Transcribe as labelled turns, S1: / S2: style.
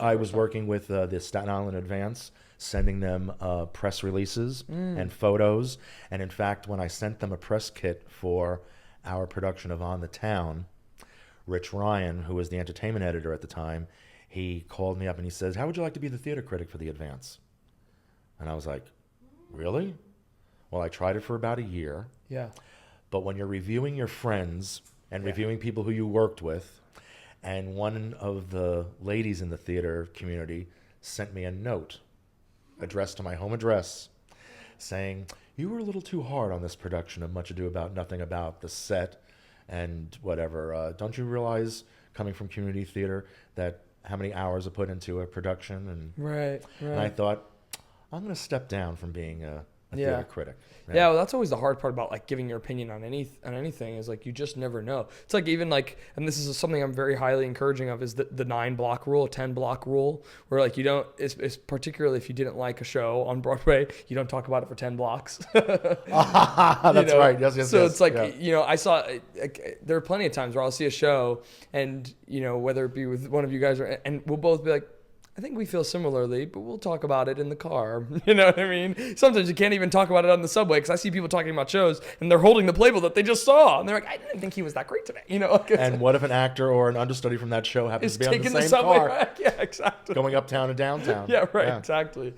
S1: I was working with the Staten Island Advance, sending them press releases and photos. And in fact, when I sent them a press kit for our production of On the Town, Rich Ryan, who was the entertainment editor at the time, he called me up and he says, "How would you like to be the theater critic for the Advance?" And I was like, "Really?" Well, I tried it for about a year.
S2: Yeah.
S1: But when you're reviewing your friends and reviewing people who you worked with, and one of the ladies in the theater community sent me a note addressed to my home address saying, "You were a little too hard on this production of Much Ado About Nothing, about the set and whatever. Don't you realize, coming from community theater, that how many hours are put into a production?" And I thought, I'm going to step down from being a theater critic.
S2: Yeah, well, that's always the hard part about like giving your opinion on anything is like you just never know. It's like even like, and this is something I'm very highly encouraging of, is the 9-block rule, 10-block rule, where like you don't, it's particularly if you didn't like a show on Broadway, you don't talk about it for 10 blocks.
S1: That's right. Yes.
S2: So it's like, I saw, there are plenty of times where I'll see a show and, whether it be with one of you guys and we'll both be like, "I think we feel similarly, but we'll talk about it in the car." You know what I mean? Sometimes you can't even talk about it on the subway because I see people talking about shows and they're holding the playbill that they just saw. And they're like, "I didn't think he was that great today."
S1: And what if an actor or an understudy from that show happens to be on the
S2: taking the
S1: same
S2: subway
S1: car
S2: back? Yeah, exactly.
S1: going uptown to downtown?
S2: Yeah, right, exactly.